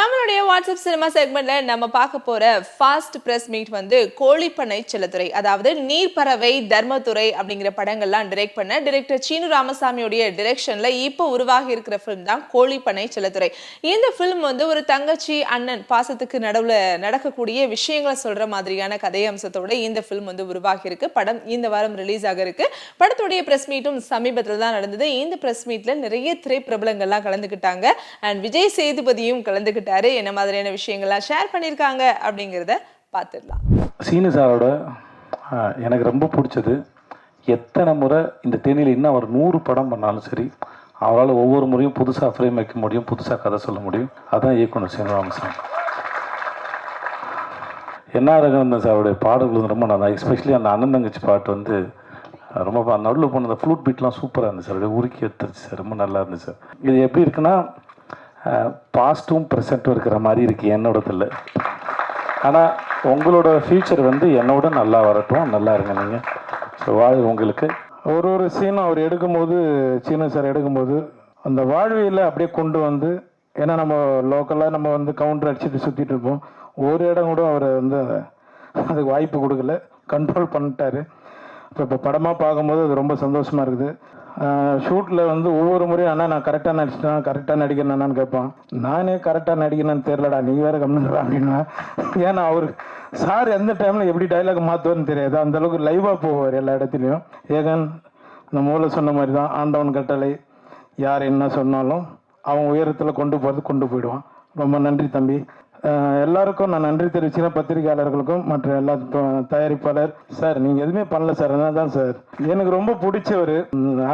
நம்மளுடைய WhatsApp cinema செக்மெண்ட்ல நம்ம பார்க்க போற ஃபாஸ்ட் பிரஸ் மீட் வந்து கோழிப்பண்ணை செல்லத்துறை, அதாவது நீர்ப்பறவை தர்மத்துறை அப்படிங்கிற படங்கள்லாம் டைரக்ட் பண்ண டைரக்டர் சீனு ராமசாமியோடைய டைரக்ஷன்ல இப்போ உருவாகி இருக்கிற ஃபிலிம் தான் கோழிப்பண்ணை செல்லத்துறை. இந்த ஃபிலிம் வந்து ஒரு தங்கச்சி அண்ணன் பாசத்துக்கு நடுவுல நடக்கக்கூடிய விஷயங்களை சொல்ற மாதிரியான கதை அம்சத்தோட இந்த ஃபிலிம் வந்து உருவாகி இருக்கு. படம் இந்த வாரம் ரிலீஸ் ஆக இருக்கு. படத்துடைய பிரஸ் மீட்டும் சமீபத்தில் தான் நடந்தது. இந்த பிரஸ் மீட்ல நிறைய திரைப்பிரபலங்கள்லாம் கலந்துக்கிட்டாங்க. அண்ட் விஜய் சேதுபதியும் கலந்துக்கிட்டாரு. என்ன மாதிரியான விஷயங்கள்லாம் ஷேர் பண்ணியிருக்காங்க அப்படிங்கிறத பார்த்துடலாம். சீனு சாரோட எனக்கு ரொம்ப பிடிச்சது, எத்தனை முறை இந்த தேனியில் இன்னும் அவர் 100 படம் பண்ணாலும் சரி, அவரால் ஒவ்வொரு முறையும் புதுசாக ஃப்ரேம் வைக்க முடியும், புதுசாக கதை சொல்ல முடியும். அதுதான் இயக்குனர் சீனு ராமசாமி. என்ன ரகவந்தன் சாருடைய பாடல்கள் வந்து ரொம்ப நல்லா, எஸ்பெஷலி அந்த அண்ணன் தங்கச்சி பாட்டு வந்து ரொம்ப நடுவில் போன அந்த ஃப்ளூட் பீட்லாம் சூப்பராக இருந்துச்சு சார். அப்படியே உருக்கி எடுத்துருச்சு சார், ரொம்ப நல்லா இருந்துச்சு சார். இது எப்படி இருக்குன்னா பாஸ்ட்டும் ப்ரெசண்ட்டும் இருக்கிற மாதிரி இருக்குது என்னோடதில். ஆனால் உங்களோட ஃப்யூச்சர் வந்து என்னோட நல்லா வரட்டும், நல்லா இருங்க நீங்கள். ஸோ வாழ்வு உங்களுக்கு. ஒரு சீனும் அவர் எடுக்கும்போது, சீனு சார் எடுக்கும்போது அந்த வாழ்வியில் அப்படியே கொண்டு வந்து, ஏன்னா நம்ம லோக்கலாக நம்ம வந்து கவுண்டர் அடிச்சுட்டு சுற்றிட்டு இருப்போம். ஒரு இடம் கூட அவர் வந்து அதுக்கு வாய்ப்பு கொடுக்கல, கண்ட்ரோல் பண்ணிட்டாரு. இப்போ படமாக பார்க்கும்போது அது ரொம்ப சந்தோஷமாக இருக்குது. ஷூட்டில் வந்து ஒவ்வொரு முறையும் அண்ணா நான் கரெக்டாக நடிச்சிட்டேன், கரெக்டாக நடிக்கிறேன்னான்னு கேட்பான். நானே கரெக்டாக நடிக்கிறேன்னு தெரிலடா, நீ வேறு கம்மிடுறா அப்படின்னா. ஏன்னா அவர் சார் எந்த டைமில் எப்படி டைலாக் மாற்றுவார்னு தெரியாது, அந்தளவுக்கு லைவாக போவார் எல்லா இடத்துலையும். ஏகன் இந்த மூளை சொன்ன மாதிரி தான், ஆண்டவன் கட்டளை, யார் என்ன சொன்னாலும் அவன் உயரத்தில் கொண்டு போகிறது கொண்டு போயிடுவான். ரொம்ப நன்றி தம்பி. எல்லாருக்கும் நான் நன்றி தெரிவிச்சுன்னா, பத்திரிகையாளர்களுக்கும் மற்ற எல்லா தயாரிப்பாளர் சார். நீங்கள் எதுவுமே பண்ணல சார், அதனால தான் சார் எனக்கு ரொம்ப பிடிச்சவர்.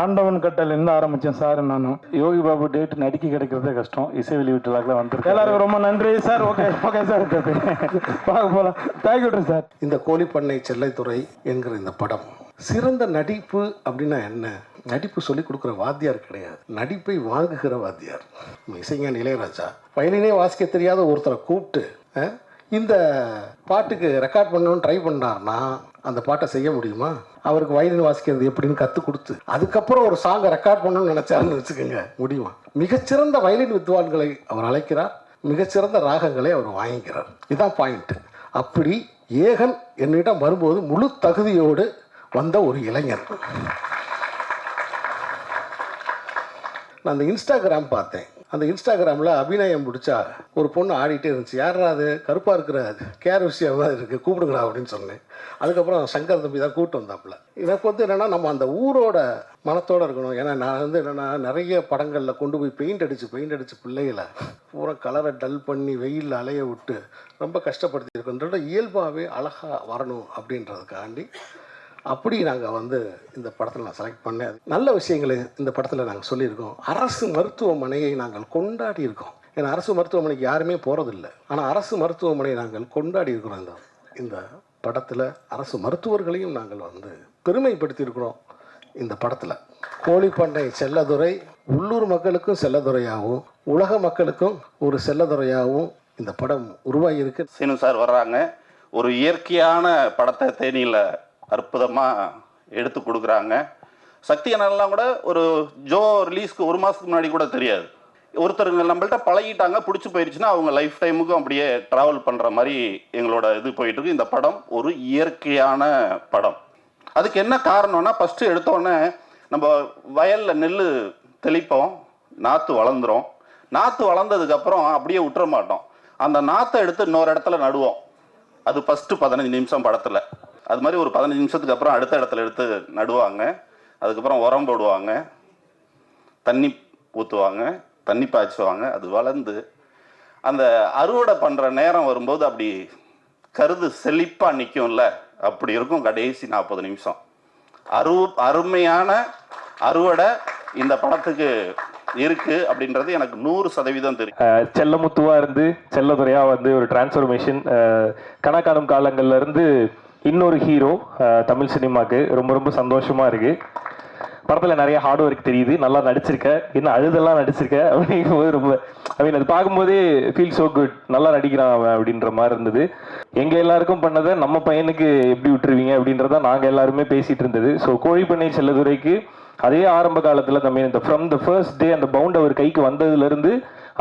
ஆண்டவன் கட்டளைருந்து ஆரம்பித்தேன் சார். நானும் யோகி பாபு டேட் நடிக்க கிடைக்கிறதே கஷ்டம், இசை வெளியீட்டுலாக்கெல்லாம் வந்துருக்கு. எல்லாருக்கும் ரொம்ப நன்றி சார். ஓகே ஓகே சார், பார்க்க போகலாம். Thank you sir. இந்த கோழிப்பண்ணை செல்லத்துறை என்கிற இந்த படம் சிறந்த நடிப்பு அப்படின்னா என்ன? நடிப்பு சொல்லிக் கொடுக்குற வாத்தியார் கிடையாது, நடிப்பை வாங்குகிற வாத்தியார். இசைஞானி இளையராஜா வயலினே வாசிக்க தெரியாத ஒருத்தரை கூப்பிட்டு இந்த பாட்டுக்கு ரெக்கார்ட் பண்ணணும்னு ட்ரை பண்ணார்னா அந்த பாட்டை செய்ய முடியுமா? அவருக்கு வயலின் வாசிக்கிறது எப்படின்னு கற்றுக் கொடுத்து அதுக்கப்புறம் ஒரு சாங்கை ரெக்கார்ட் பண்ணணும்னு நினச்சாருன்னு வச்சுக்கோங்க, முடியுமா? மிகச்சிறந்த வயலின் வித்வான்களை அவர் அழைக்கிறார், மிகச்சிறந்த ராகங்களை அவர் வாங்கிக்கிறார். இதுதான் பாயிண்ட்டு. அப்படி ஏகன் என்னிடம் வரும்போது முழு தகுதியோடு வந்த ஒரு இளைஞர். நான் அந்த இன்ஸ்டாகிராம் பார்த்தேன். அந்த இன்ஸ்டாகிராமில் அபிநயம் பிடிச்சா ஒரு பொண்ணு ஆடிட்டே இருந்துச்சு. யாரா அது, கருப்பாக இருக்கிற கேர் விஷயம் தான் இருக்குது, கூப்பிடுங்களா அப்படின்னு சொன்னேன். அதுக்கப்புறம் சங்கர் தம்பி தான் கூப்பிட்டு வந்தாப்புல. எனக்கு வந்து என்னென்னா, நம்ம அந்த ஊரோட மனத்தோடு இருக்கணும். ஏன்னா நான் வந்து என்னென்னா, நிறைய படங்களில் கொண்டு போய் பெயிண்ட் அடித்து பிள்ளைகளை பூரா கலரை டல் பண்ணி வெயிலில் அலைய விட்டு ரொம்ப கஷ்டப்படுத்தி இருக்கோன்றத இயல்பாகவே அழகாக வரணும் அப்படின்றதுக்காண்டி அப்படி நாங்கள் வந்து இந்த படத்தில் நான் செலக்ட் பண்ணேன். நல்ல விஷயங்களை இந்த படத்தில் நாங்கள் சொல்லியிருக்கோம். அரசு மருத்துவமனையை நாங்கள் கொண்டாடி இருக்கோம். ஏன்னா அரசு மருத்துவமனைக்கு யாருமே போகிறதில்லை, ஆனால் அரசு மருத்துவமனையை நாங்கள் கொண்டாடி இருக்கிறோம். இந்த படத்தில் அரசு மருத்துவர்களையும் நாங்கள் வந்து பெருமைப்படுத்தியிருக்கிறோம். இந்த படத்தில் கோழிப்பண்ணை செல்லதுறை உள்ளூர் மக்களுக்கும் செல்லதுறையாகவும் உலக மக்களுக்கும் ஒரு செல்லதுறையாகவும் இந்த படம் உருவாகியிருக்கு. சீனு சார் வர்றாங்க, ஒரு இயற்கையான படத்தை தேனியில் அற்புதமாக எடுத்து கொடுக்குறாங்க. சக்தி அண்ணன்லாம் கூட ஒரு ஜோ ரிலீஸ்க்கு 1 மாதத்துக்கு முன்னாடி கூட தெரியாது. ஒருத்தருங்க நம்மள்ட்ட பழகிட்டாங்க, பிடிச்சி போயிடுச்சுன்னா அவங்க லைஃப் டைமுக்கும் அப்படியே ட்ராவல் பண்ணுற மாதிரி எங்களோட இது போயிட்டுருக்கு. இந்த படம் ஒரு இயற்கையான படம். அதுக்கு என்ன காரணம்னா, ஃபஸ்ட்டு எடுத்தோடனே நம்ம வயலில் நெல் தெளிப்போம், நாற்று வளர்ந்துடும். நாற்று வளர்ந்ததுக்கப்புறம் அப்படியே விட்டுற மாட்டோம், அந்த நாற்றை எடுத்து இன்னொரு இடத்துல நடுவோம். அது ஃபஸ்ட்டு 15 நிமிஷம் படத்தில். அது மாதிரி ஒரு 15 நிமிஷத்துக்கு அப்புறம் அடுத்த இடத்துல எடுத்து நடுவாங்க. அதுக்கப்புறம் உரம் போடுவாங்க, தண்ணி ஊற்றுவாங்க, தண்ணி பாய்ச்சுவாங்க. அது வளர்ந்து அந்த அறுவடை பண்ணுற நேரம் வரும்போது அப்படி கருது செழிப்பாக நிற்கும்ல, அப்படி இருக்கும் கடைசி 40 நிமிஷம். அருமையான அறுவடை இந்த படத்துக்கு இருக்கு அப்படின்றது எனக்கு 100% தெரியும். செல்லமுத்துவா இருந்து செல்லதுறையா வந்து ஒரு டிரான்ஸ்ஃபர்மேஷன், கணக்காணும் காலங்கள்ல இருந்து இன்னொரு ஹீரோ தமிழ் சினிமாவுக்கு. ரொம்ப ரொம்ப சந்தோஷமா இருக்கு. படத்தில் நிறைய ஹார்ட் ஒர்க் தெரியுது, நல்லா நடிச்சிருக்க, இன்னும் அழுதெல்லாம் நடிச்சிருக்க அப்படிங்கும்போது ரொம்ப அது பார்க்கும்போதே ஃபீல் ஸோ குட். நல்லா நடிக்கிறான் அவன் அப்படின்ற மாதிரி இருந்தது. எங்கள் எல்லாருக்கும் பண்ணதை நம்ம பையனுக்கு எப்படி விட்டுருவீங்க அப்படின்றத நாங்கள் எல்லாருமே பேசிகிட்டு இருந்தது. ஸோ கோழிப்பண்ணை செல்லதுரைக்கு அதே ஆரம்ப காலத்தில் தம்பி இந்த ஃப்ரம் த ஃபர்ஸ்ட் டே அந்த பவுண்ட் அவர் கைக்கு வந்ததுலேருந்து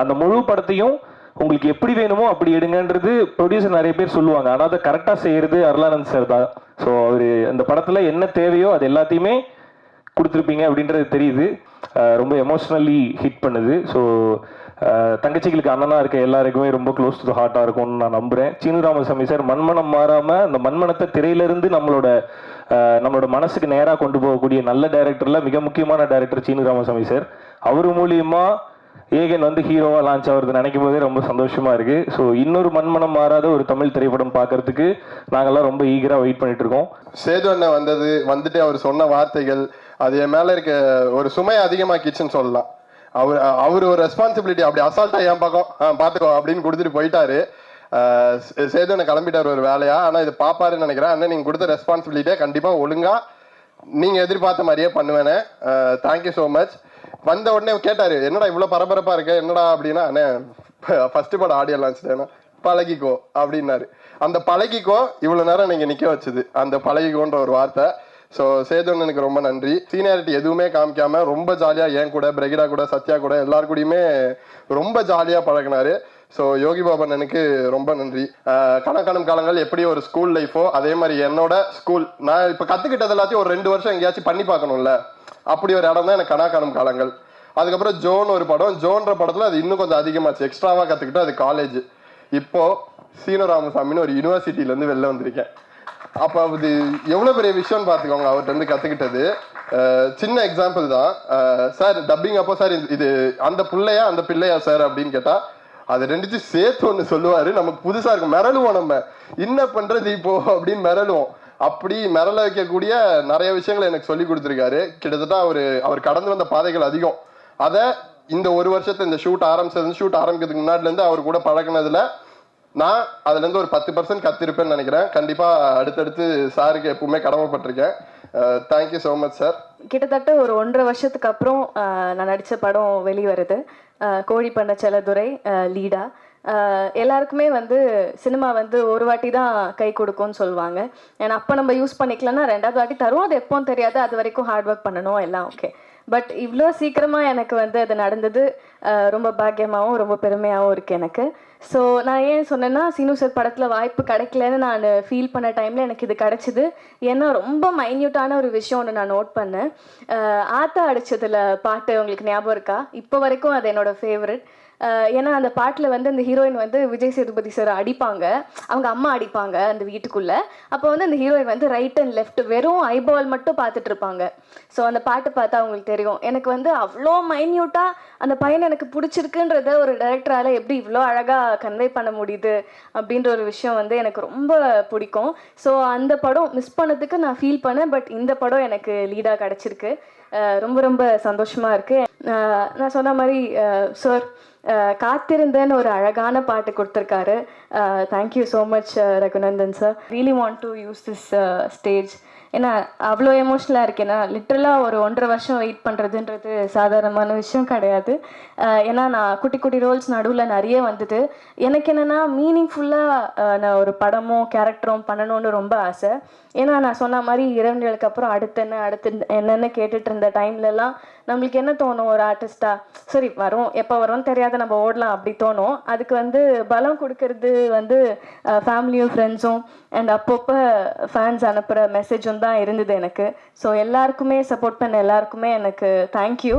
அந்த முழு படத்தையும் உங்களுக்கு எப்படி வேணுமோ அப்படி எடுங்கன்றது ப்ரொடியூசர் நிறைய பேர் சொல்லுவாங்க. ஆனால் அதை கரெக்டாக செய்கிறது அருளானந்த் சார் தான். ஸோ அவர் அந்த படத்தில் என்ன தேவையோ அது எல்லாத்தையுமே கொடுத்துருப்பீங்க அப்படின்றது தெரியுது. ரொம்ப எமோஷ்னலி ஹிட் பண்ணுது. ஸோ தங்கச்சிகளுக்கு அண்ணனாக இருக்க எல்லாருக்குமே ரொம்ப க்ளோஸ் டு த ஹார்ட்டாக இருக்கும்னு நான் நம்புகிறேன். சீனு ராமசாமி சார் மண்மனம் மாறாமல் அந்த மண்மனத்தை திரையிலிருந்து நம்மளோட மனசுக்கு நேராக கொண்டு போகக்கூடிய நல்ல டைரக்டரில் மிக முக்கியமான டைரக்டர் சீனு ராமசாமி சார். அவர் மூலியமாக ஏகன் வந்து ஹீரோவாக லான்ச் ஆகிறது நினைக்கும் போதே ரொம்ப சந்தோஷமாக இருக்குது. ஸோ இன்னொரு மண்மனம் மாறாத ஒரு தமிழ் திரைப்படம் பார்க்கறதுக்கு நாங்கள்லாம் ரொம்ப ஈகராக வெயிட் பண்ணிட்டு இருக்கோம். சேது அண்ணன் வந்துட்டு அவர் சொன்ன வார்த்தைகள் அது என் மேலே இருக்க ஒரு சுமையை அதிகமாக்கிச்சுன்னு சொல்லலாம். அவர் ஒரு ரெஸ்பான்சிபிலிட்டி அப்படி அசால்ட்டாக என் பக்கம் பார்த்துக்கோ அப்படின்னு கொடுத்துட்டு போயிட்டாரு. சேது அண்ணன் கிளம்பிட்டார் ஒரு வேலையா. ஆனால் இது பாப்பாருன்னு நினைக்கிறேன். அண்ணன் நீங்கள் கொடுத்த ரெஸ்பான்சிபிலிட்டியை கண்டிப்பாக ஒழுங்காக நீங்கள் எதிர்பார்த்த மாதிரியே பண்ணுவேனே. Thank you so much. வந்த உடனே கேட்டாரு என்னடா இவ்வளோ பரபரப்பாக இருக்க என்னடா அப்படின்னா, அண்ணே ஃபர்ஸ்ட் படம் ஆடியோ லான்ச் தானே பழகிக்கோ அப்படின்னாரு. அந்த பழகிக்கோ இவ்வளோ நேரம் நீங்கள் நிற்க வச்சுது அந்த பழகிக்கோன்ற ஒரு வார்த்தை. ஸோ சேதுண்ணனுக்கு ரொம்ப நன்றி. சீனியாரிட்டி எதுவுமே காமிக்காம ரொம்ப ஜாலியாக என் கூட பிரகிடா கூட சத்யா கூட எல்லாரு கூடயுமே ரொம்ப ஜாலியாக பழகினாரு. ஸோ யோகி பாபன் எனக்கு ரொம்ப நன்றி. கணக்கானும் காலங்கள் எப்படி ஒரு ஸ்கூல் லைஃபோ அதே மாதிரி என்னோட ஸ்கூல் நான் இப்போ கற்றுக்கிட்டது எல்லாத்தையும் ஒரு 2 வருஷம் எங்கேயாச்சும் பண்ணி பார்க்கணும்ல, அப்படி ஒரு இடம் தான் எனக்கு கணக்கானும் காலங்கள். அதுக்கப்புறம் ஜோன் ஒரு படம். ஜோன்ற படத்தில் அது இன்னும் கொஞ்சம் அதிகமாச்சு. எக்ஸ்ட்ராவாக கற்றுக்கிட்டு அது காலேஜ். இப்போ சீனு ராமசாமின்னு ஒரு யூனிவர்சிட்டியிலேருந்து வெளில வந்திருக்கேன். அப்போ அது எவ்வளோ பெரிய விஷயம்னு பார்த்துக்கோங்க அவர்கிட்ட இருந்து கற்றுக்கிட்டது. சின்ன எக்ஸாம்பிள் தான். சார் டப்பிங் அப்போ சார் இது அந்த பிள்ளையா அந்த பிள்ளையா சார் அப்படின்னு கேட்டால் அது ரெண்டுத்தையும் சேர்த்து ஒன்று சொல்லுவார். நமக்கு புதுசாக இருக்கும். மிரளுவோம், நம்ம என்ன பண்ணுறது இப்போ அப்படின்னு மிரளுவோம். அப்படி மிரள வைக்கக்கூடிய நிறைய விஷயங்களை எனக்கு சொல்லி கொடுத்துருக்காரு. கிட்டத்தட்ட அவர் கடந்து வந்த பாதைகள் அதிகம். அதை இந்த ஒரு வருஷத்தை இந்த ஷூட் ஆரம்பிக்கிறதுக்கு முன்னாடிலேருந்து அவர் கூட பழகினதுல நான் அதுலேருந்து ஒரு 10% கத்திருப்பேன்னு நினைக்கிறேன். கண்டிப்பாக அடுத்தடுத்து சாருக்கு எப்பவுமே கடமைப்பட்டிருக்கேன். Thank you so much sir. கிட்டத்தட்ட ஒரு 1.5 வருஷத்துக்கு அப்புறம் நான் நடித்த படம் வெளிவருது. கோழி பண்ண செல்லதுரை லீடா. எல்லாருக்குமே வந்து சினிமா வந்து ஒரு வாட்டி தான் கை கொடுக்கும்னு சொல்லுவாங்க. ஏன்னா அப்போ நம்ம யூஸ் பண்ணிக்கலன்னா 2வது வாட்டி தரும். அது எப்போன்னு தெரியாது. அது வரைக்கும் ஹார்ட் ஒர்க் பண்ணணும் எல்லாம் ஓகே. பட் இவ்வளோ சீக்கிரமாக எனக்கு வந்து அது நடந்தது ரொம்ப பாக்கியமாகவும் ரொம்ப பெருமையாகவும் இருக்குது எனக்கு. ஸோ நான் ஏன் சொன்னேன்னா, சீனு சார் படத்தில் வாய்ப்பு கிடைக்கலன்னு நான் ஃபீல் பண்ண டைமில் எனக்கு இது கிடச்சிது. ஏன்னா ரொம்ப மைன்யூட்டான ஒரு விஷயம் ஒன்று நான் நோட் பண்ணேன். ஆத்தா அடிச்சதில் பாட்டு உங்களுக்கு ஞாபகம் இருக்கா? இப்போ வரைக்கும் அது என்னோடய ஃபேவரட். ஏன்னா அந்த பாட்டில் வந்து அந்த ஹீரோயின் வந்து விஜய் சேதுபதி சார் அடிப்பாங்க, அவங்க அம்மா அடிப்பாங்க அந்த வீட்டுக்குள்ளே. அப்போ வந்து அந்த ஹீரோயின் வந்து ரைட் அண்ட் லெஃப்ட் வெறும் ஐபால் மட்டும் பார்த்துட்டு இருப்பாங்க. ஸோ அந்த பாட்டு பார்த்தா அவங்களுக்கு தெரியும். எனக்கு வந்து அவ்வளோ மைன்யூட்டாக அந்த பையனை எனக்கு பிடிச்சிருக்குன்றத ஒரு டைரக்டரால் எப்படி இவ்வளோ அழகாக கன்வே பண்ண முடியுது அப்படின்ற ஒரு விஷயம் வந்து எனக்கு ரொம்ப பிடிக்கும். ஸோ அந்த படம் மிஸ் பண்ணதுக்கு நான் ஃபீல் பண்ணேன். பட் இந்த படம் எனக்கு லீடாக கிடச்சிருக்கு. ரொம்ப ரொம்ப சந்தோஷமாக இருக்குது. நான் சொன்ன மாதிரி சார் காத்திருந்தேன்னு ஒரு அழகான பாட்டு கொடுத்துருக்காரு. Thank you so much Raghunandan sir. Really want to use this stage. ஏன்னா அவ்வளோ எமோஷ்னலாக இருக்கு. ஏன்னா லிட்ரலாக ஒரு 1.5 வருஷம் வெயிட் பண்ணுறதுன்றது சாதாரணமான விஷயம் கிடையாது. ஏன்னா நான் குட்டி குட்டி ரோல்ஸ் நடுவில் நிறைய வந்தது. எனக்கு என்னென்னா மீனிங்ஃபுல்லாக நான் ஒரு படமோ கேரக்டரும் பண்ணணும்னு ரொம்ப ஆசை. ஏன்னா நான் சொன்ன மாதிரி இரவுகளுக்கு அப்புறம் அடுத்து என்னென்னு கேட்டுட்டு இருந்த டைம்லலாம் நம்மளுக்கு என்ன தோணும், ஒரு ஆர்டிஸ்டாக சரி வரும் எப்போ வரும்னு தெரியாத நம்ம ஓடலாம் அப்படி தோணும். அதுக்கு வந்து பலம் கொடுக்கறது வந்து ஃபேமிலியும் ஃப்ரெண்ட்ஸும் அண்ட் அப்பப்போ ஃபேன்ஸ் அனுப்புகிற மெசேஜும் தான் இருந்தது எனக்கு. ஸோ எல்லாருக்குமே சப்போர்ட் பண்ண எல்லாருக்குமே எனக்கு தேங்க்யூ.